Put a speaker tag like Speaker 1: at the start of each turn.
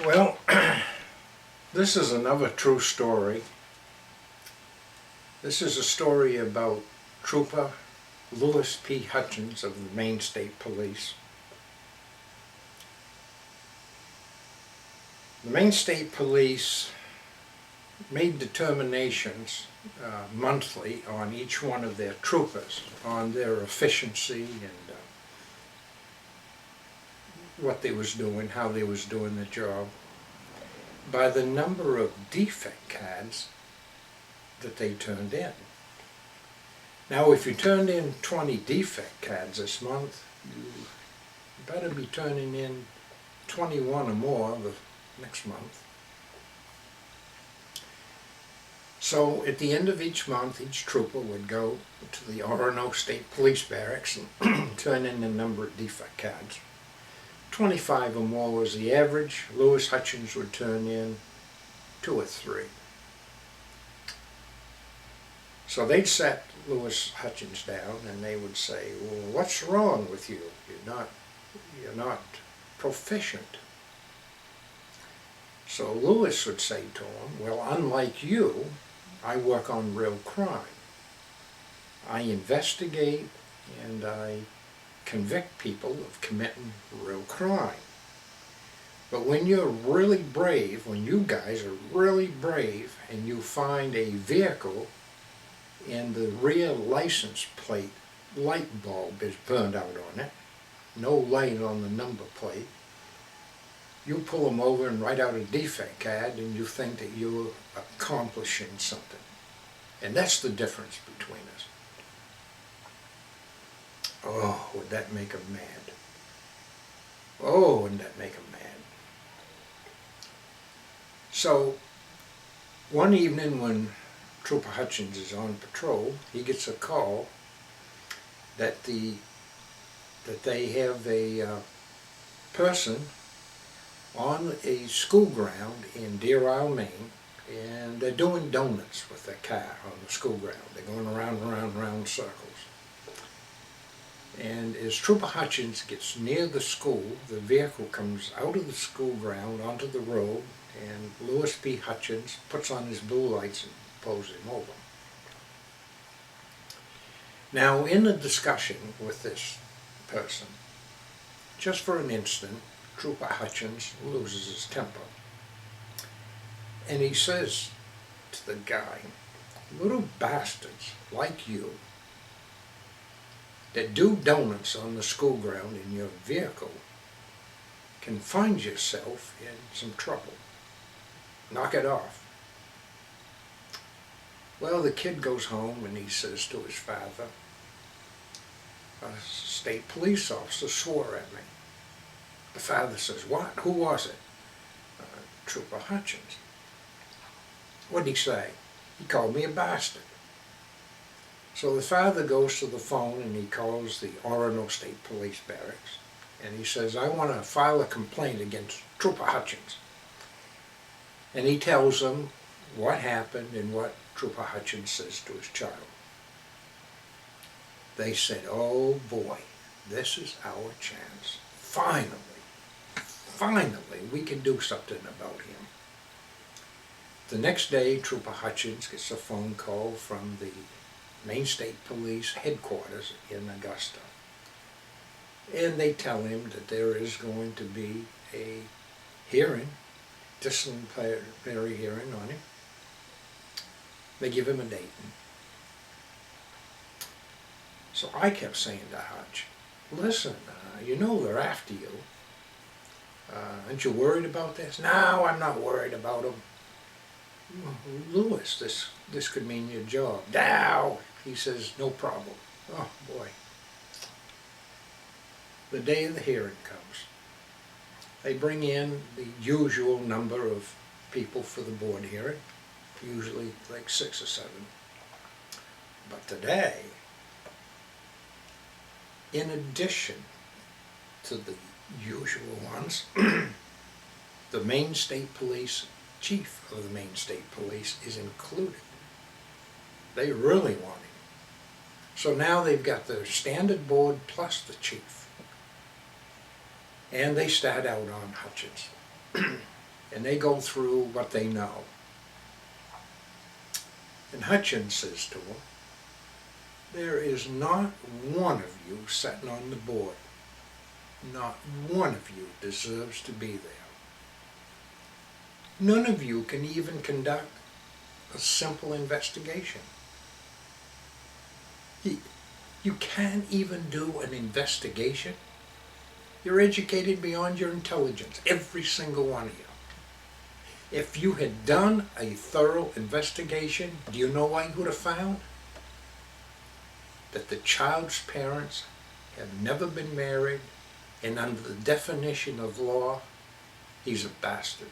Speaker 1: Well, this is another true story. This is a story about Trooper Lewis P. Hutchins of the Maine State Police. The Maine State Police made determinations monthly on each one of their troopers, on their efficiency and what they was doing, how they was doing the job, by the number of defect cards that they turned in. Now, if you turned in 20 defect cards this month, you better be turning in 21 or more the next month. So at the end of each month, each trooper would go to the Orono State Police Barracks and turn in the number of defect cards. 25 or more was the average. Lewis Hutchins would turn in 2 or 3. So they'd set Lewis Hutchins down and they would say, well, what's wrong with you? You're not proficient. So Lewis would say to him, well, unlike you, I work on real crime. I investigate and I convict people of committing real crime. But when you're really brave, when you guys are really brave and you find a vehicle and the rear license plate light bulb is burned out on it, no light on the number plate, you pull them over and write out a defect card and you think that you're accomplishing something. And that's the difference between us. Oh, would that make them mad? Oh, wouldn't that make them mad? So, one evening when Trooper Hutchins is on patrol, he gets a call that they have a person on a school ground in Deer Isle, Maine, and they're doing donuts with their car on the school ground. They're going around and around and around circles. And as Trooper Hutchins gets near the school, the vehicle comes out of the school ground onto the road, and Lewis P. Hutchins puts on his blue lights and pulls him over. Now, in a discussion with this person, just for an instant, Trooper Hutchins loses his temper. And he says to the guy, little bastards like you that do donuts on the school ground in your vehicle can find yourself in some trouble. Knock it off. Well, the kid goes home and he says to his father, a state police officer swore at me. The father says, what? Who was it? Trooper Hutchins. What did he say? He called me a bastard. So the father goes to the phone and he calls the Orono State Police Barracks and he says, I want to file a complaint against Trooper Hutchins. And he tells them what happened and what Trooper Hutchins says to his child. They said, oh boy, this is our chance. Finally, we can do something about him. The next day, Trooper Hutchins gets a phone call from the Maine State Police headquarters in Augusta. And they tell him that there is going to be a hearing, disciplinary hearing on him. They give him a date. So I kept saying to Hutch, listen, you know they're after you. Aren't you worried about this? No, I'm not worried about them. Lewis, this could mean your job. Now, he says, no problem. Oh boy. The day of the hearing comes. They bring in the usual number of people for the board hearing, usually like 6 or 7. But today, in addition to the usual ones, the Maine State Police, chief of the Maine State Police is included. They really want him. So now they've got the standard board plus the chief. And they start out on Hutchins. and they go through what they know. And Hutchins says to him, there is not one of you sitting on the board. Not one of you deserves to be there. None of you can even conduct a simple investigation. You can't even do an investigation. You're educated beyond your intelligence, every single one of you. If you had done a thorough investigation, do you know what you would have found? That the child's parents have never been married, and under the definition of law, he's a bastard.